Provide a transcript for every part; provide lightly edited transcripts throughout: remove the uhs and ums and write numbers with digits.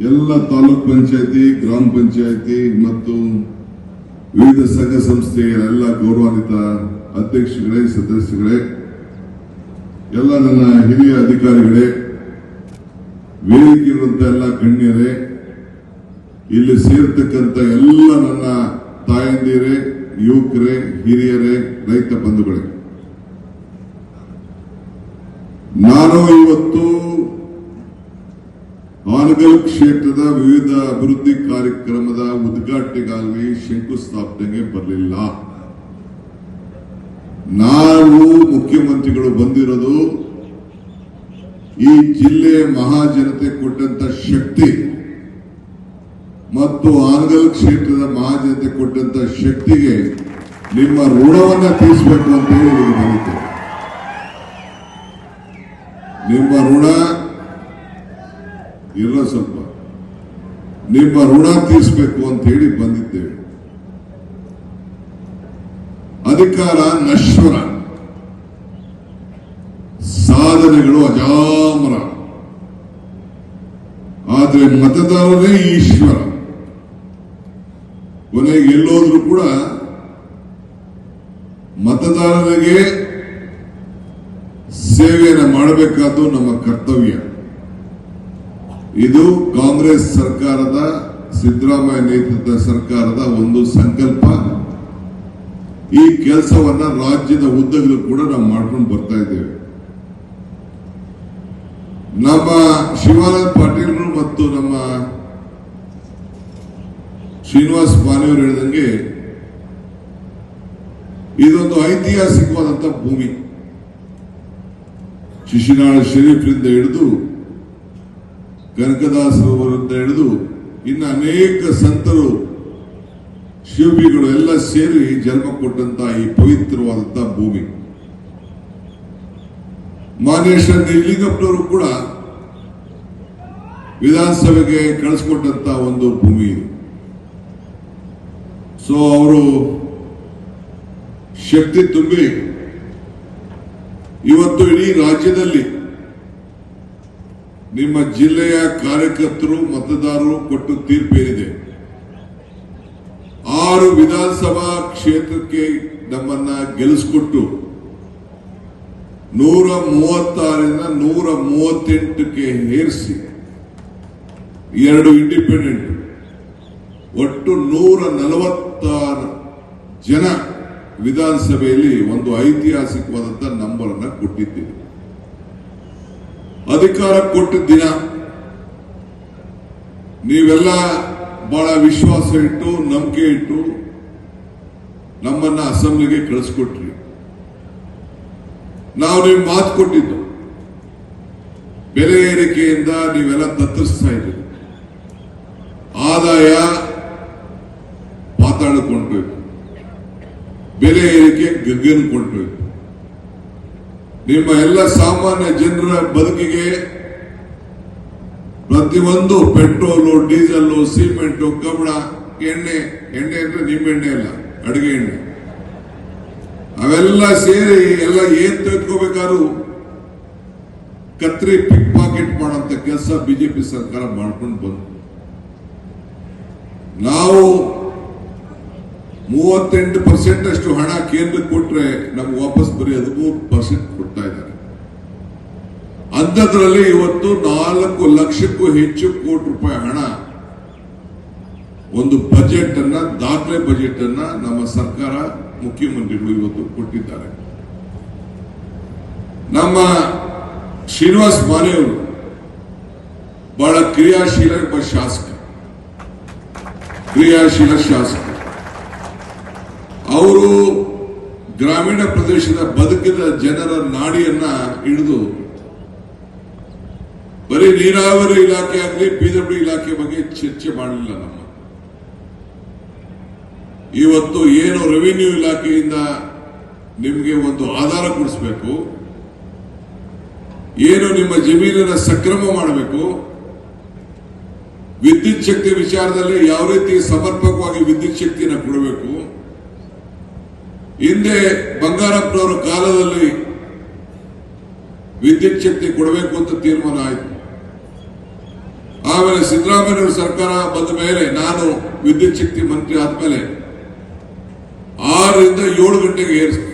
ಎಲ್ಲ ತಾಲೂಕ್ ಪಂಚಾಯತಿ, ಗ್ರಾಮ ಪಂಚಾಯತಿ ಮತ್ತು ವಿವಿಧ ಸಂಘ ಸಂಸ್ಥೆಯ ಎಲ್ಲ ಗೌರವಾನ್ವಿತ ಅಧ್ಯಕ್ಷಗಳೇ, ಸದಸ್ಯಗಳೇ, ಎಲ್ಲ ನನ್ನ ಹಿರಿಯ ಅಧಿಕಾರಿಗಳೇ, ವೇದಿಕೆ ಇರುವಂತ ಎಲ್ಲ ಗಣ್ಯರೇ, ಇಲ್ಲಿ ಸೇರ್ತಕ್ಕಂಥ ಎಲ್ಲ ನನ್ನ ತಾಯಂದಿರೇ, ಯುವಕರೇ, ಹಿರಿಯರೇ, ರೈತ ಬಂಧುಗಳೇ, ನಾನು ಇವತ್ತು ಹಾನಗಲ್ ಕ್ಷೇತ್ರದ ವಿವಿಧ ಅಭಿವೃದ್ಧಿ ಕಾರ್ಯಕ್ರಮದ ಉದ್ಘಾಟನೆಗಾಗಿ ಶಂಕುಸ್ಥಾಪನೆಗೆ ಬರಲಿಲ್ಲ. ನಾವು ಮುಖ್ಯಮಂತ್ರಿಗಳು ಬಂದಿರೋದು ಈ ಜಿಲ್ಲೆ ಮಹಾಜನತೆ ಕೊಟ್ಟಂತ ಶಕ್ತಿ ಮತ್ತು ಹಾನಗಲ್ ಕ್ಷೇತ್ರದ ಮಹಾಜನತೆ ಕೊಟ್ಟಂತ ಶಕ್ತಿಗೆ ನಿಮ್ಮ ಋಣವನ್ನ ತೀರಿಸಬೇಕು ಅಂತ ಹೇಳಿ ಬಂದಿದ್ದೇವೆ. ನಿಮ್ಮ ಋಣ ಇಲ್ಲ, ಸ್ವಲ್ಪ ನಿಮ್ಮ ಋಣ ತೀರಿಸಬೇಕು ಅಂತ ಹೇಳಿ ಬಂದಿದ್ದೇವೆ. ಅಧಿಕಾರ ನಶ್ವರ, ಸಾಧನೆಗಳು ಅಜಾಮರ, ಆದ್ರೆ ಮತದಾರರೇ ಈಶ್ವರ. ಕೊನೆಗೆ ಎಲ್ಲೋದ್ರೂ ಕೂಡ ಮತದಾರರಿಗೆ ಸೇವೆಯನ್ನು ಮಾಡಬೇಕಾದ್ದು ನಮ್ಮ ಕರ್ತವ್ಯ. ಇದು ಕಾಂಗ್ರೆಸ್ ಸರ್ಕಾರದ, ಸಿದ್ದರಾಮಯ್ಯ ನೇತೃತ್ವದ ಸರ್ಕಾರದ ಒಂದು ಸಂಕಲ್ಪ. ಈ ಕೆಲಸವನ್ನ ರಾಜ್ಯದ ಉದ್ದಗಲೂ ಕೂಡ ನಾವು ಮಾಡ್ಕೊಂಡು ಬರ್ತಾ ಇದ್ದೇವೆ. ನಮ್ಮ ಶಿವಾನಂದ ಪಾಟೀಲ್ ಮತ್ತು ನಮ್ಮ ಶ್ರೀನಿವಾಸ್ ಮಾನೆಯವರು ಹೇಳಿದಂಗೆ ಇದೊಂದು ಐತಿಹಾಸಿಕವಾದಂತಹ ಭೂಮಿ. ಶಿಶುನಾಳ ಶರೀಫ್ರಿಂದ ಹಿಡಿದು ಕನಕದಾಸರವರಿಂದ ಹಿಡಿದು ಇನ್ನು ಅನೇಕ ಸಂತರು, ಶಿವಬಿಗಳು ಎಲ್ಲ ಸೇರಿ ಜನ್ಮ ಕೊಟ್ಟಂತಹ ಈ ಪವಿತ್ರವಾದಂತಹ ಭೂಮಿ. ಮಾನೇಶ್ವರ ನಿಜಲಿಂಗಪ್ಪನವರು ಕೂಡ ವಿಧಾನಸಭೆಗೆ ಕಳಿಸ್ಕೊಟ್ಟಂತ ಒಂದು ಭೂಮಿ ಇದು. ಸೊ ಅವರು ಶಕ್ತಿ ತುಂಬಿ ಇವತ್ತು ಇಡೀ ರಾಜ್ಯದಲ್ಲಿ ನಿಮ್ಮ ಜಿಲ್ಲೆಯ ಕಾರ್ಯಕರ್ತರು, ಮತದಾರರು ಕೊಟ್ಟು ತೀರ್ಪೇನಿದೆ. 6 ವಿಧಾನಸಭಾ ಕ್ಷೇತ್ರಕ್ಕೆ ನಮ್ಮನ್ನ ಗೆಲ್ಲಿಸಿಕೊಟ್ಟು 136ರಿಂದ 138ಕ್ಕೆ ಏರಿಸಿ 2 ಇಂಡಿಪೆಂಡೆಂಟ್, ಒಟ್ಟು 146 ಜನ ವಿಧಾನಸಭೆಯಲ್ಲಿ ಒಂದು ಐತಿಹಾಸಿಕವಾದಂತಹ ನಂಬರ್ ಅನ್ನ ಕೊಟ್ಟಿದ್ದೀವಿ. ಅಧಿಕಾರ ಕೊಟ್ಟ ದಿನ ನೀವೆಲ್ಲ ಬಹಳ ವಿಶ್ವಾಸ ಇಟ್ಟು, ನಂಬಿಕೆ ಇಟ್ಟು ನಮ್ಮನ್ನ ಅಸೆಂಬ್ಲಿಗೆ ಕಳಿಸ್ಕೊಟ್ರಿ. ನಾವು ನೀವು ಮಾತು ಕೊಟ್ಟಿದ್ದು, ಬೆಲೆ ಏರಿಕೆಯಿಂದ ನೀವೆಲ್ಲ ತತ್ತರಿಸ್ತಾ ಇದ್ದೀರಿ, ಆದಾಯ ಪಾತಾಳಕೊಂಡ್ಬೇಕು, ಬೆಲೆ ಏರಿಕೆ ಗಗನಕೊಂಡ್ಬೇಕು. ನಿಮ್ಮ ಎಲ್ಲ ಸಾಮಾನ್ಯ ಜನರ ಬದುಕಿಗೆ ಪ್ರತಿಯೊಂದು ಪೆಟ್ರೋಲು, ಡೀಸೆಲ್, ಸಿಮೆಂಟು, ಕಬ್ಬಣ, ಎಣ್ಣೆ ಅಂದ್ರೆ ನಿಂಬೆಣ್ಣೆ ಅಲ್ಲ, ಅಡುಗೆ ಎಣ್ಣೆ, ಅವೆಲ್ಲ ಸೇರಿ ಎಲ್ಲ ಏನ್ ತೆಗೆದುಕೋಬೇಕಾದ್ರೂ ಕತ್ರಿ ಪಿಕ್ ಪಾಕೆಟ್ ಮಾಡೋಂತ ಕೆಲಸ ಬಿಜೆಪಿ ಸರ್ಕಾರ ಮಾಡ್ಕೊಂಡು ಬಂತು. ನಾವು 38% ಅಷ್ಟು ಹಣ ಕೇಂದ್ರಕ್ಕೆ ಕೊಟ್ರೆ ನಮ್ಗೆ ವಾಪಸ್ ಬರೀ 13% ಕೊಡ್ತಾ ಇದ್ದಾರೆ. ಅಂಥದ್ರಲ್ಲಿ ಇವತ್ತು 4 ಲಕ್ಷಕ್ಕೂ ಹೆಚ್ಚು ಕೋಟಿ ರೂಪಾಯಿ ಹಣ ಒಂದು ಬಜೆಟ್ ಅನ್ನ, ದಾಖಲೆ ಬಜೆಟ್ ಅನ್ನ ನಮ್ಮ ಸರ್ಕಾರ, ಮುಖ್ಯಮಂತ್ರಿಗಳು ಇವತ್ತು ಕೊಟ್ಟಿದ್ದಾರೆ. ನಮ್ಮ ಶ್ರೀನಿವಾಸ್ ಮಾನೆಯವರು ಬಹಳ ಕ್ರಿಯಾಶೀಲ ಶಾಸಕ. ಅವರು ಗ್ರಾಮೀಣ ಪ್ರದೇಶದ ಬದುಕಿದ ಜನರ ನಾಡಿಯನ್ನ ಹಿಡಿದು ಬರೀ ನೀರಾವರಿ ಇಲಾಖೆ ಆಗಲಿ, ಪಿಡಬ್ಲ್ಯೂ ಇಲಾಖೆ ಬಗ್ಗೆ ಚರ್ಚೆ ಮಾಡಲಿಲ್ಲ. ನಮ್ಮ ಇವತ್ತು ಏನು ರೆವಿನ್ಯೂ ಇಲಾಖೆಯಿಂದ ನಿಮಗೆ ಒಂದು ಆಧಾರ ಕೊಡಿಸಬೇಕು, ಏನು ನಿಮ್ಮ ಜಮೀನಿನ ಸಕ್ರಮ ಮಾಡಬೇಕು, ವಿದ್ಯುತ್ ಶಕ್ತಿ ವಿಚಾರದಲ್ಲಿ ಯಾವ ರೀತಿ ಸಮರ್ಪಕವಾಗಿ ವಿದ್ಯುತ್ ಶಕ್ತಿಯನ್ನು ಕೊಡಬೇಕು. ಹಿಂದೆ ಬಂಗಾರಪ್ಪನವರ ಕಾಲದಲ್ಲಿ ವಿದ್ಯುತ್ ಶಕ್ತಿ ಕೊಡಬೇಕು ಅಂತ ತೀರ್ಮಾನ ಆಯಿತು. ಆ ಆಮೇಲೆ ಸಿದ್ದರಾಮಯ್ಯ ಸರ್ಕಾರ ಬಂದ ಮೇಲೆ ನಾನು ವಿದ್ಯುತ್ ಶಕ್ತಿ ಮಂತ್ರಿ ಆದ್ಮೇಲೆ 6 ರಿಂದ 7 ಗಂಟೆಗೆ ಏರಿಸಿದ್ರು.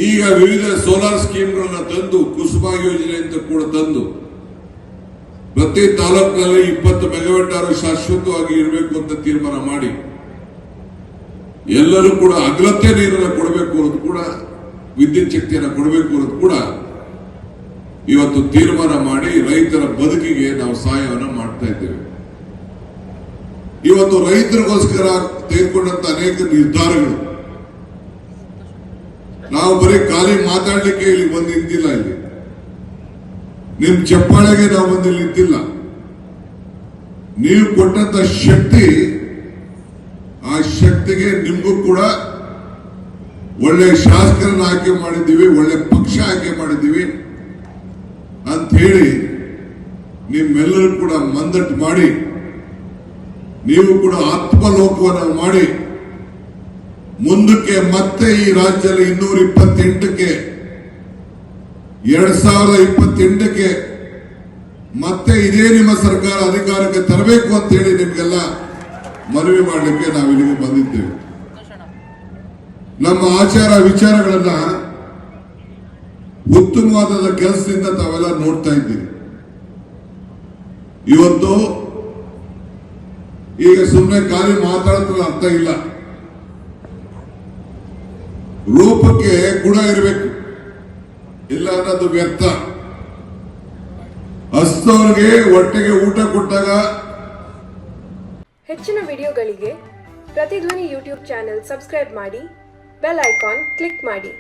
ಈಗ ವಿವಿಧ ಸೋಲಾರ್ ಸ್ಕೀಮ್ಗಳನ್ನ ತಂದು ಕುಸುಮ ಯೋಜನೆ ಅಂತ ಕೂಡ ತಂದು ಪ್ರತಿ ತಾಲೂಕಿನಲ್ಲಿ 20 ಮೆಗಾವ್ಯಾಟ್ ಅವರು ಶಾಶ್ವತವಾಗಿ ಇರಬೇಕು ಅಂತ ತೀರ್ಮಾನ ಮಾಡಿ ಎಲ್ಲರೂ ಕೂಡ ಅಗತ್ಯ ನೀರನ್ನು ಕೊಡಬೇಕು ಅನ್ನೋದು ಕೂಡ ವಿದ್ಯುತ್ ಶಕ್ತಿಯನ್ನು ಕೊಡಬೇಕು ಅನ್ನೋದು ಕೂಡ ಇವತ್ತು ತೀರ್ಮಾನ ಮಾಡಿ ರೈತರ ಬದುಕಿಗೆ ನಾವು ಸಹಾಯವನ್ನು ಮಾಡ್ತಾ ಇದ್ದೇವೆ. ಇವತ್ತು ರೈತರಿಗೋಸ್ಕರ ತೆಗೆದುಕೊಂಡಂತ ಅನೇಕ ನಿರ್ಧಾರಗಳು ನಾವು ಬರೀ ಖಾಲಿ ಮಾತಾಡ್ಲಿಕ್ಕೆ ಇಲ್ಲಿ ಬಂದು ನಿಂತಿಲ್ಲ. ಇಲ್ಲಿ ನಿಮ್ ಚಪ್ಪಾಳೆಗೆ ನಾವು ಬಂದು ನಿಂತಿಲ್ಲ. ನೀವು ಕೊಟ್ಟಂತ ಶಕ್ತಿ, ಆ ಶಕ್ತಿಗೆ ನಿಮ್ಗೂ ಕೂಡ ಒಳ್ಳೆ ಶಾಸಕರನ್ನ ಆಯ್ಕೆ ಮಾಡಿದ್ದೀವಿ, ಒಳ್ಳೆ ಪಕ್ಷ ಆಯ್ಕೆ ಮಾಡಿದ್ದೀವಿ ಅಂತ ಹೇಳಿ ನಿಮ್ಮೆಲ್ಲರೂ ಕೂಡ ಮಂದಟ್ಟು ಮಾಡಿ ನೀವು ಕೂಡ ಆತ್ಮಲೋಕವನ್ನು ಮಾಡಿ ಮುಂದಕ್ಕೆ ಮತ್ತೆ ಈ ರಾಜ್ಯದಲ್ಲಿ 228ಕ್ಕೆ 2028ಕ್ಕೆ ಮತ್ತೆ ಇದೇ ನಿಮ್ಮ ಸರ್ಕಾರ ಅಧಿಕಾರಕ್ಕೆ ತರಬೇಕು ಅಂತ ಹೇಳಿ ನಿಮ್ಗೆಲ್ಲ ಮನವಿ ಮಾಡಲಿಕ್ಕೆ ನಾವು ಇಲ್ಲಿಗೆ ಬಂದಿದ್ದೇವೆ. ನಮ್ಮ ಆಚಾರ ವಿಚಾರಗಳನ್ನ ಉತ್ತಮವಾದ ಕೆಲಸದಿಂದ ತಾವೆಲ್ಲ ನೋಡ್ತಾ ಇದ್ದೀರಿ. ಇವತ್ತು ಈಗ ಸುಮ್ಮನೆ ಖಾಲಿ ಮಾತಾಡೋದ್ರ ಅರ್ಥ ಇಲ್ಲ. ರೂಪಕ್ಕೆ ಗುಣ ಇರಬೇಕು, ಇಲ್ಲ ಅನ್ನೋದು ವ್ಯರ್ಥ. ಹಸ್ತವರಿಗೆ ಹೊಟ್ಟೆಗೆ ಊಟ ಕೊಟ್ಟಾಗ. ಹೆಚ್ಚಿನ ವಿಡಿಯೋಗಳಿಗೆ ಪ್ರತಿಧ್ವನಿ ಯೂಟ್ಯೂಬ್ ಚಾನೆಲ್ ಸಬ್ಸ್ಕ್ರೈಬ್ ಮಾಡಿ, ಬೆಲ್ ಐಕಾನ್ ಕ್ಲಿಕ್ ಮಾಡಿ.